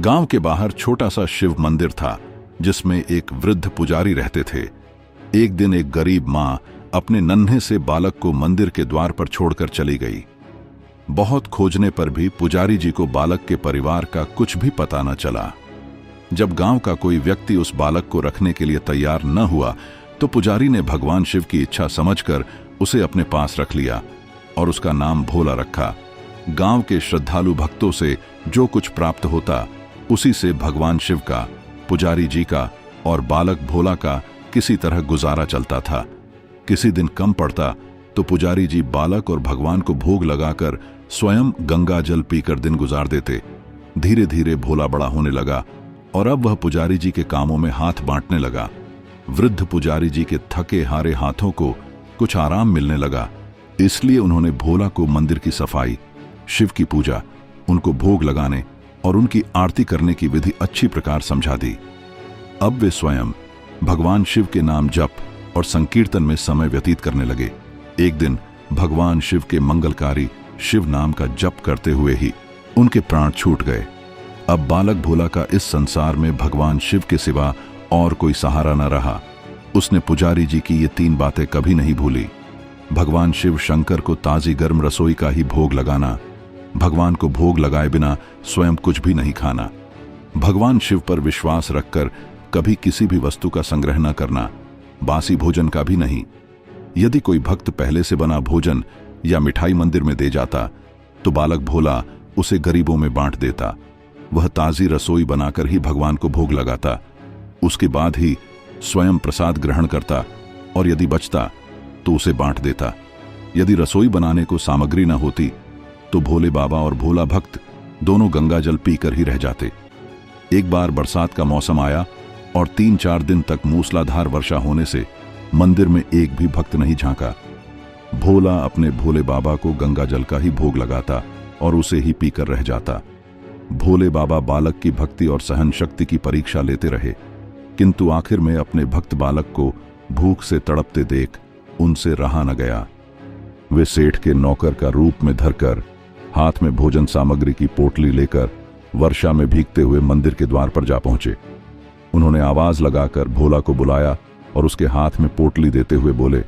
गांव के बाहर छोटा सा शिव मंदिर था जिसमें एक वृद्ध पुजारी रहते थे। एक दिन एक गरीब मां अपने नन्हे से बालक को मंदिर के द्वार पर छोड़कर चली गई। बहुत खोजने पर भी पुजारी जी को बालक के परिवार का कुछ भी पता न चला। जब गांव का कोई व्यक्ति उस बालक को रखने के लिए तैयार न हुआ तो पुजारी ने भगवान शिव की इच्छा समझकर उसे अपने पास रख लिया और उसका नाम भोला रखा। गांव के श्रद्धालु भक्तों से जो कुछ प्राप्त होता उसी से भगवान शिव का, पुजारी जी का और बालक भोला का किसी तरह गुजारा चलता था। किसी दिन कम पड़ता तो पुजारी जी बालक और भगवान को भोग लगाकर स्वयं गंगा जल पीकर दिन गुजार देते। धीरे धीरे भोला बड़ा होने लगा और अब वह पुजारी जी के कामों में हाथ बांटने लगा। वृद्ध पुजारी जी के थके हारे हाथों को कुछ आराम मिलने लगा, इसलिए उन्होंने भोला को मंदिर की सफाई, शिव की पूजा, उनको भोग लगाने और उनकी आरती करने की विधि अच्छी प्रकार समझा दी। अब वे स्वयं भगवान शिव के नाम जप और संकीर्तन में समय व्यतीत करने लगे। एक दिन भगवान शिव के मंगलकारी शिव नाम का जप करते हुए ही उनके प्राण छूट गए। अब बालक भोला का इस संसार में भगवान शिव के सिवा और कोई सहारा न रहा। उसने पुजारी जी की ये 3 बातें कभी नहीं भूली। भगवान शिव शंकर को ताजी गर्म रसोई का ही भोग लगाना, भगवान को भोग लगाए बिना स्वयं कुछ भी नहीं खाना, भगवान शिव पर विश्वास रखकर कभी किसी भी वस्तु का संग्रह न करना, बासी भोजन का भी नहीं। यदि कोई भक्त पहले से बना भोजन या मिठाई मंदिर में दे जाता तो बालक भोला उसे गरीबों में बांट देता। वह ताजी रसोई बनाकर ही भगवान को भोग लगाता, उसके बाद ही स्वयं प्रसाद ग्रहण करता और यदि बचता तो उसे बांट देता। यदि रसोई बनाने को सामग्री न होती तो भोले बाबा और भोला भक्त दोनों गंगा जल पीकर ही रह जाते। एक बार बरसात का मौसम आया और 3-4 दिन तक मूसलाधार वर्षा होने से मंदिर में एक भी भक्त नहीं झांका। भोला अपने भोले बाबा को गंगा जल का ही भोग लगाता और उसे ही पीकर रह जाता। भोले बाबा बालक की भक्ति और सहन शक्ति की परीक्षा लेते रहे, किंतु आखिर में अपने भक्त बालक को भूख से तड़पते देख उनसे रहा न गया। वे सेठ के नौकर का रूप में धरकर हाथ में भोजन सामग्री की पोटली लेकर वर्षा में भीगते हुए मंदिर के द्वार पर जा पहुंचे। उन्होंने आवाज लगाकर भोला को बुलाया और उसके हाथ में पोटली देते हुए बोले,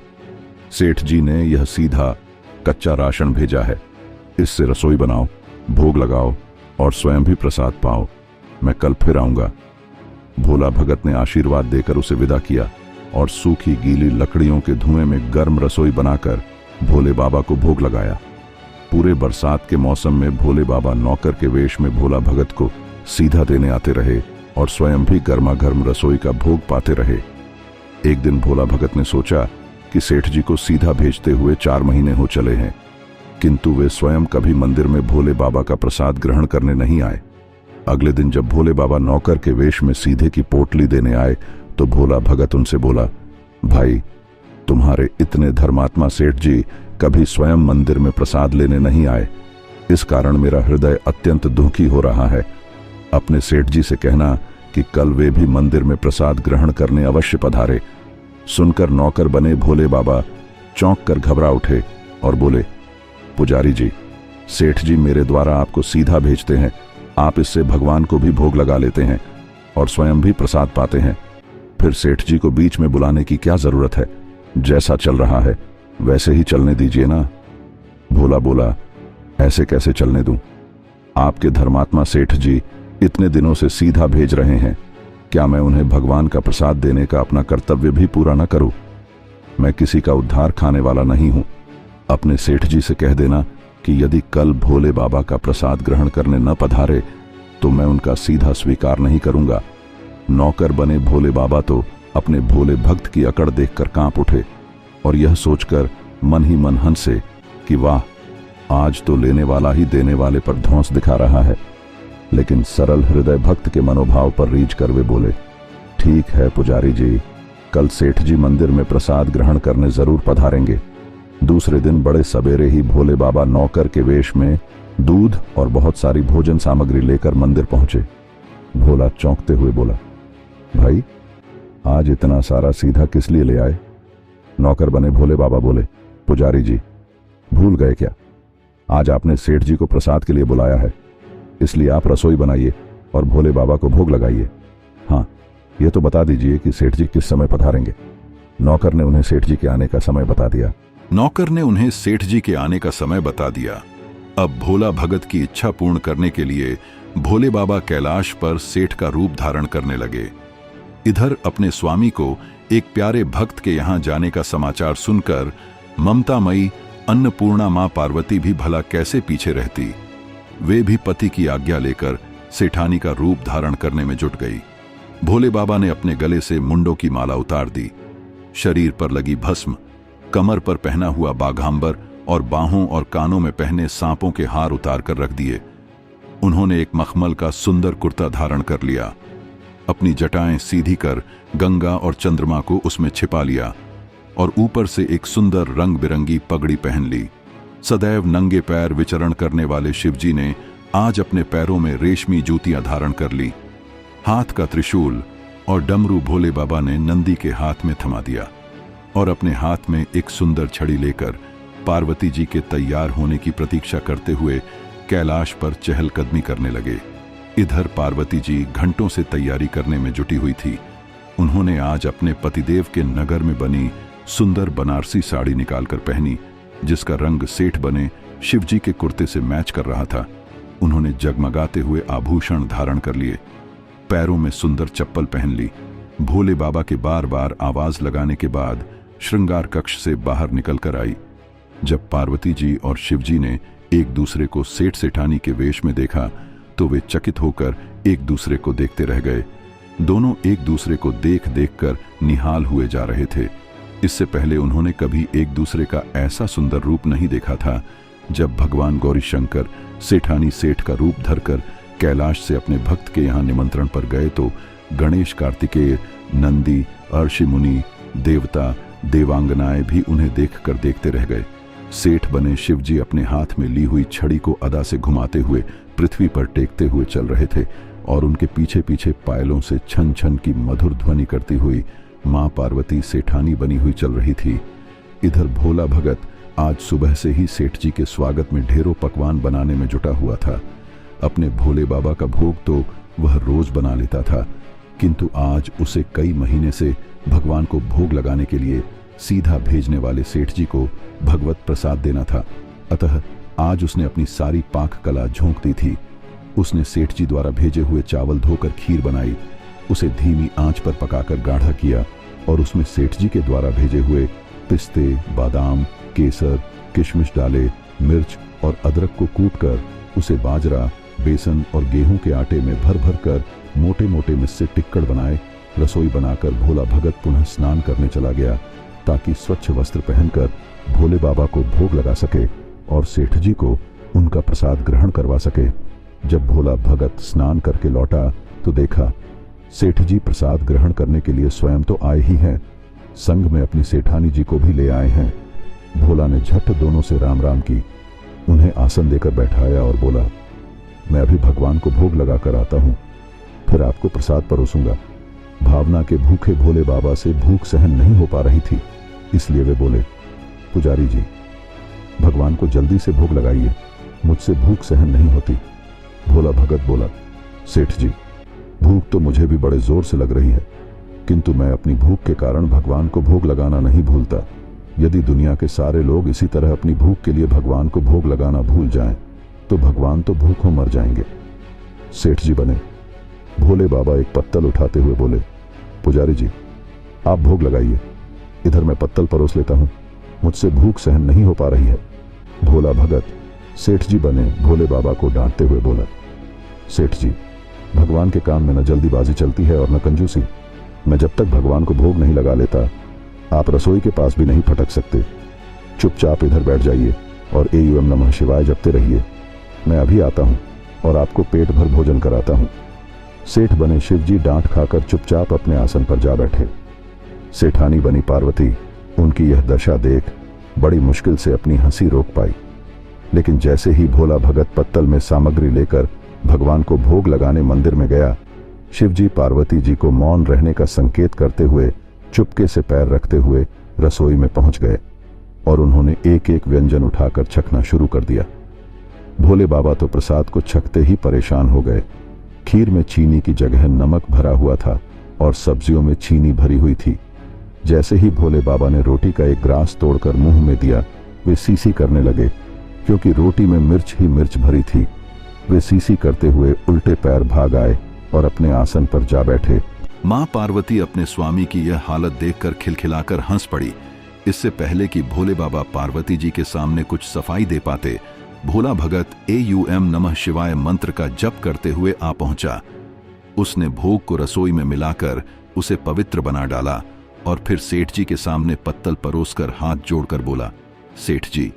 सेठ जी ने यह सीधा कच्चा राशन भेजा है, इससे रसोई बनाओ, भोग लगाओ और स्वयं भी प्रसाद पाओ। मैं कल फिर आऊंगा। भोला भगत ने आशीर्वाद देकर उसे विदा किया और सूखी गीली लकड़ियों के धुएं में गर्म रसोई बनाकर भोले बाबा को भोग लगाया। पूरे बरसात के मौसम में भोले बाबा नौकर के वेश में भोला भगत को सीधा देने आते रहे और स्वयं भी गर्मा गर्म रसोई का भोग पाते रहे। एक दिन भोला भगत ने सोचा कि सेठ जी को सीधा भेजते हुए 4 महीने हो चले हैं, किंतु वे स्वयं कभी मंदिर में भोले बाबा का प्रसाद ग्रहण करने नहीं आए। अगले दिन जब भोले बाबा नौकर के वेश में सीधे की पोटली देने आए तो भोला भगत उनसे बोला, भाई, तुम्हारे इतने धर्मात्मा सेठ जी कभी स्वयं मंदिर में प्रसाद लेने नहीं आए, इस कारण मेरा हृदय अत्यंत दुखी हो रहा है। अपने सेठ जी से कहना कि कल वे भी मंदिर में प्रसाद ग्रहण करने अवश्य पधारे। सुनकर नौकर बने भोले बाबा चौंक कर घबरा उठे और बोले, पुजारी जी, सेठ जी मेरे द्वारा आपको सीधा भेजते हैं, आप इससे भगवान को भी भोग लगा लेते हैं और स्वयं भी प्रसाद पाते हैं, फिर सेठ जी को बीच में बुलाने की क्या जरूरत है? जैसा चल रहा है वैसे ही चलने दीजिए ना। भोला बोला, ऐसे कैसे चलने दूं? आपके धर्मात्मा सेठ जी इतने दिनों से सीधा भेज रहे हैं, क्या मैं उन्हें भगवान का प्रसाद देने का अपना कर्तव्य भी पूरा न करूं? मैं किसी का उद्धार खाने वाला नहीं हूं। अपने सेठ जी से कह देना कि यदि कल भोले बाबा का प्रसाद ग्रहण करने न पधारे तो मैं उनका सीधा स्वीकार नहीं करूंगा। नौकर बने भोले बाबा तो अपने भोले भक्त की अकड़ देखकर कांप उठे और यह सोचकर मन ही मन हंसे कि वाह, आज तो लेने वाला ही देने वाले पर धौंस दिखा रहा है। लेकिन सरल हृदय भक्त के मनोभाव पर रीझ कर वे बोले, ठीक है पुजारी जी, कल सेठ जी मंदिर में प्रसाद ग्रहण करने जरूर पधारेंगे। दूसरे दिन बड़े सवेरे ही भोले बाबा नौकर के वेश में दूध और बहुत सारी भोजन सामग्री लेकर मंदिर पहुंचे। भोला चौंकते हुए बोला, भाई, आज इतना सारा सीधा किस लिए ले आए? नौकर बने भोले बाबा बोले, पुजारी जी, भूल गए क्या? आज आपने सेठ जी को प्रसाद के लिए बुलाया है, इसलिए आप रसोई बनाइए और भोले बाबा को भोग लगाइए। हाँ, ये तो बता दीजिए कि सेठ जी किस समय पधारेंगे। नौकर ने उन्हें सेठ जी के आने का समय बता दिया। नौकर ने उन्हें सेठ जी के आने का समय बता दिया। अब भोला भगत की इच्छा पूर्ण करने के लिए भोले बाबा कैलाश पर सेठ का रूप धारण करने लगे। इधर अपने स्वामी को एक प्यारे भक्त के यहां जाने का समाचार सुनकर ममतामयी अन्नपूर्णा मां पार्वती भी भला कैसे पीछे रहती। वे भी पति की आज्ञा लेकर सेठानी का रूप धारण करने में जुट गई। भोले बाबा ने अपने गले से मुंडों की माला उतार दी, शरीर पर लगी भस्म, कमर पर पहना हुआ बाघांबर और बाहों और कानों में पहने सांपों के हार उतार कर रख दिए। उन्होंने एक मखमल का सुंदर कुर्ता धारण कर लिया, अपनी जटाएं सीधी कर गंगा और चंद्रमा को उसमें छिपा लिया और ऊपर से एक सुंदर रंग बिरंगी पगड़ी पहन ली। सदैव नंगे पैर विचरण करने वाले शिवजी ने आज अपने पैरों में रेशमी जूतियां धारण कर ली। हाथ का त्रिशूल और डमरू भोले बाबा ने नंदी के हाथ में थमा दिया और अपने हाथ में एक सुंदर छड़ी लेकर पार्वती जी के तैयार होने की प्रतीक्षा करते हुए कैलाश पर चहलकदमी करने लगे। इधर पार्वती जी घंटों से तैयारी करने में जुटी हुई थी। उन्होंने आज अपने पतिदेव के नगर में बनी सुंदर बनारसी साड़ी निकालकर पहनी, जिसका रंग सेठ बने शिवजी के कुर्ते से मैच कर रहा था। उन्होंने जगमगाते हुए आभूषण धारण कर लिए, पैरों में सुंदर चप्पल पहन ली। भोले बाबा के बार बार आवाज लगाने के बाद श्रृंगार कक्ष से बाहर निकलकर आई। जब पार्वती जी और शिवजी ने एक दूसरे को सेठ सेठानी के वेश में देखा तो वे चकित होकर एक दूसरे को देखते रह गए। दोनों एक दूसरे को देख देखकर निहाल हुए जा रहे थे। इससे पहले उन्होंने कभी एक दूसरे का ऐसा सुंदर रूप नहीं देखा था। जब भगवान गौरी शंकर सेठानी सेठ का रूप धरकर कैलाश से अपने भक्त के यहाँ निमंत्रण पर गए तो गणेश, कार्तिकेय, नंदी, अर्षि मुनि, देवता, देवांगनाएं भी उन्हें देखकर देखते रह गए। सेठ बने शिवजी अपने हाथ में ली हुई छड़ी को अदा से घुमाते हुए पृथ्वी पर टेकते हुए चल रहे थे और उनके पीछे पीछे पायलों से छन छन की मधुर ध्वनि करती हुई मां पार्वती सेठानी बनी हुई चल रही थी। इधर भोला भगत आज सुबह से ही सेठ जी के स्वागत में ढेरों पकवान बनाने में जुटा हुआ था। अपने भोले बाबा का भोग तो वह रोज बना लेता था, किंतु आज उसे कई महीने से भगवान को भोग लगाने के लिए सीधा भेजने वाले सेठ जी को भगवत प्रसाद देना था। अतः आज उसने अपनी सारी पाक कला झोंक दी थी। उसने सेठ जी द्वारा भेजे हुए चावल धोकर खीर बनाई, उसे धीमी आंच पर पकाकर गाढ़ा किया और उसमें सेठ जी के द्वारा भेजे हुए पिस्ते, बादाम, केसर, किशमिश डाले, मिर्च और अदरक को कूटकर उसे बाजरा, बेसन और गेहूं के आटे में भर भर कर मोटे मोटे मिस्से टिक्कड़ बनाए रसोई बनाकर भोला भगत पुनः स्नान करने चला गया, ताकि स्वच्छ वस्त्र पहनकर भोले बाबा को भोग लगा सके और सेठ जी को उनका प्रसाद ग्रहण करवा सके। जब भोला भगत स्नान करके लौटा तो देखा सेठ जी प्रसाद ग्रहण करने के लिए स्वयं तो आए ही हैं, संग में अपनी सेठानी जी को भी ले आए हैं। भोला ने झट दोनों से राम राम की, उन्हें आसन देकर बैठाया और बोला, मैं अभी भगवान को भोग लगाकर आता हूं, फिर आपको प्रसाद परोसूंगा। भावना के भूखे भोले बाबा से भूख सहन नहीं हो पा रही थी, इसलिए वे बोले, पुजारी जी भगवान को जल्दी से भोग लगाइए, मुझसे भूख सहन नहीं होती। भोला भगत बोला, सेठ जी भूख तो मुझे भी बड़े जोर से लग रही है, किंतु मैं अपनी भूख के कारण भगवान को भोग लगाना नहीं भूलता। यदि दुनिया के सारे लोग इसी तरह अपनी भूख के लिए भगवान को भोग लगाना भूल जाएं, तो भगवान तो भूखों मर जाएंगे। सेठ जी बने। भोले बाबा एक पत्तल उठाते हुए बोले, पुजारी जी आप भोग लगाइए, इधर मैं पत्तल परोस लेता हूं, मुझसे भूख सहन नहीं हो पा रही है। भोला भगत सेठ जी बने भोले बाबा को डांटते हुए बोला, सेठ जी भगवान के काम में न जल्दीबाजी चलती है और न कंजूसी। मैं जब तक भगवान को भोग नहीं लगा लेता, आप रसोई के पास भी नहीं फटक सकते। चुपचाप इधर बैठ जाइए और एयूएम नमः शिवाय जपते रहिए। मैं अभी आता हूं और आपको पेट भर भोजन कराता हूं। सेठ बने शिवजी डांट खाकर चुपचाप अपने आसन पर जा बैठे। सेठानी बनी पार्वती उनकी यह दशा देख बड़ी मुश्किल से अपनी हंसी रोक पाई, लेकिन जैसे ही भोला भगत पत्तल में सामग्री लेकर भगवान को भोग लगाने मंदिर में गया, शिवजी पार्वती जी को मौन रहने का संकेत करते हुए चुपके से पैर रखते हुए रसोई में पहुंच गए और उन्होंने एक एक व्यंजन उठाकर छकना शुरू कर दिया। भोले बाबा तो प्रसाद को छकते ही परेशान हो गए, खीर में चीनी की जगह नमक भरा हुआ था और सब्जियों में चीनी भरी हुई थी। जैसे ही भोले बाबा ने रोटी का एक ग्रास तोड़कर मुंह में दिया, वे सीसी करने लगे, क्योंकि रोटी में मिर्च ही मिर्च भरी थी। वे सीसी करते हुए उल्टे पैर भाग आए और अपने आसन पर जा बैठे। मां पार्वती अपने स्वामी की यह हालत देखकर खिलखिलाकर हंस पड़ी। इससे पहले कि भोले बाबा पार्वती जी के सामने कुछ सफाई दे पाते, भोला भगत AUM नमः शिवाय मंत्र का जप करते हुए आ पहुंचा। उसने भोग को रसोई में मिलाकर उसे पवित्र बना डाला और फिर सेठ जी के सामने पत्तल परोसकर हाथ जोड़कर बोला, सेठ जी,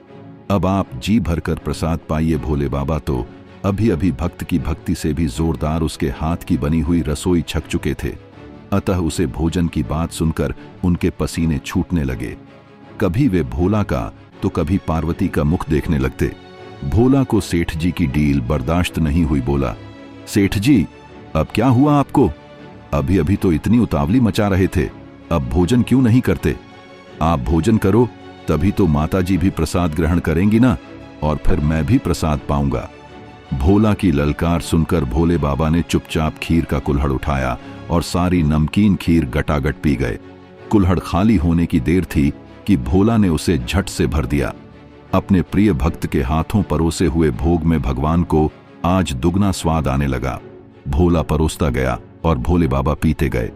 अब आप जी भरकर प्रसाद पाइए। भोले बाबा तो अभी अभी भक्त की भक्ति से भी जोरदार उसके हाथ की बनी हुई रसोई छक चुके थे, अतः उसे भोजन की बात सुनकर उनके पसीने छूटने लगे। कभी वे भोला का तो कभी पार्वती का मुख देखने लगते। भोला को सेठ जी की डील बर्दाश्त नहीं हुई। बोला, सेठ जी, अब क्या हुआ आपको? अभी अभी तो इतनी उतावली मचा रहे थे, अब भोजन क्यों नहीं करते? आप भोजन करो, तभी तो माता जी भी प्रसाद ग्रहण करेंगी ना, और फिर मैं भी प्रसाद पाऊंगा। भोला की ललकार सुनकर भोले बाबा ने चुपचाप खीर का कुल्हड़ उठाया और सारी नमकीन खीर गटागट पी गए। कुल्हड़ खाली होने की देर थी कि भोला ने उसे झट से भर दिया। अपने प्रिय भक्त के हाथों परोसे हुए भोग में भगवान को आज दुगना स्वाद आने लगा। भोला परोसता गया और भोले बाबा पीते गए।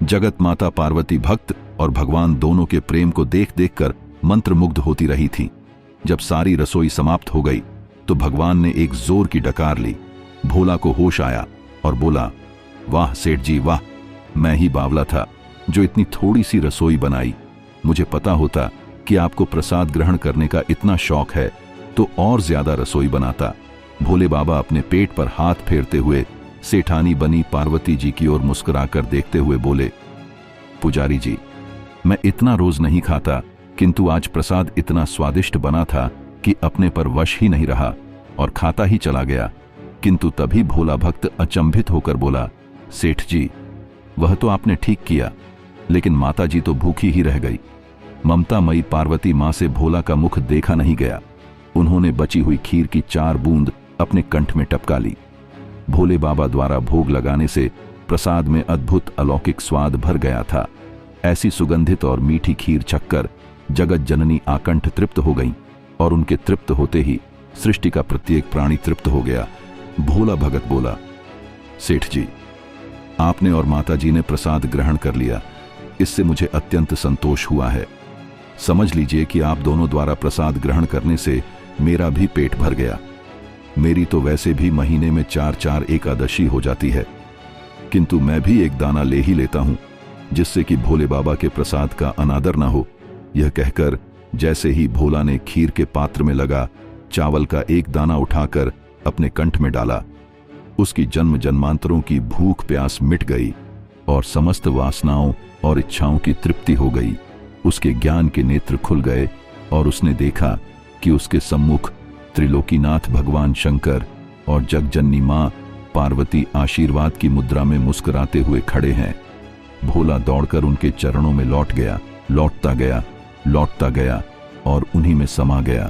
जगत माता पार्वती भक्त और भगवान दोनों के प्रेम को देख देखकर मंत्रमुग्ध होती रही थी। जब सारी रसोई समाप्त हो गई तो भगवान ने एक जोर की डकार ली। भोला को होश आया और बोला, वाह सेठ जी वाह, मैं ही बावला था जो इतनी थोड़ी सी रसोई बनाई। मुझे पता होता कि आपको प्रसाद ग्रहण करने का इतना शौक है तो और ज्यादा रसोई बनाता। भोले बाबा अपने पेट पर हाथ फेरते हुए सेठानी बनी पार्वती जी की ओर मुस्कुराकर देखते हुए बोले, पुजारी जी, मैं इतना रोज नहीं खाता, किंतु आज प्रसाद इतना स्वादिष्ट बना था कि अपने पर वश ही नहीं रहा और खाता ही चला गया। किंतु तभी भोला भक्त अचंभित होकर बोला, सेठ जी, वह तो आपने ठीक किया, लेकिन माता जी तो भूखी ही रह गई। ममतामयी पार्वती मां से भोला का मुख देखा नहीं गया। उन्होंने बची हुई खीर की 4 बूंद अपने कंठ में टपका ली। भोले बाबा द्वारा भोग लगाने से प्रसाद में अद्भुत अलौकिक स्वाद भर गया था। ऐसी सुगंधित और मीठी खीर छककर जगत जननी आकंठ तृप्त हो गईं और उनके तृप्त होते ही सृष्टि का प्रत्येक प्राणी तृप्त हो गया। भोला भगत बोला, सेठ जी, आपने और माता जी ने प्रसाद ग्रहण कर लिया, इससे मुझे अत्यंत संतोष हुआ है। समझ लीजिए कि आप दोनों द्वारा प्रसाद ग्रहण करने से मेरा भी पेट भर गया। मेरी तो वैसे भी महीने में 4-4 एकादशी हो जाती है, किंतु मैं भी एक दाना ले ही लेता हूं, जिससे कि भोले बाबा के प्रसाद का अनादर ना हो। यह कहकर जैसे ही भोला ने खीर के पात्र में लगा चावल का एक दाना उठाकर अपने कंठ में डाला, उसकी जन्म जन्मांतरों की भूख प्यास मिट गई और समस्त वासनाओं और इच्छाओं की तृप्ति हो गई। उसके ज्ञान के नेत्र खुल गए और उसने देखा कि उसके सम्मुख त्रिलोकीनाथ भगवान शंकर और जगजननी मां पार्वती आशीर्वाद की मुद्रा में मुस्कुराते हुए खड़े हैं। भोला दौड़कर उनके चरणों में लौट गया, लौटता गया और उन्हीं में समा गया।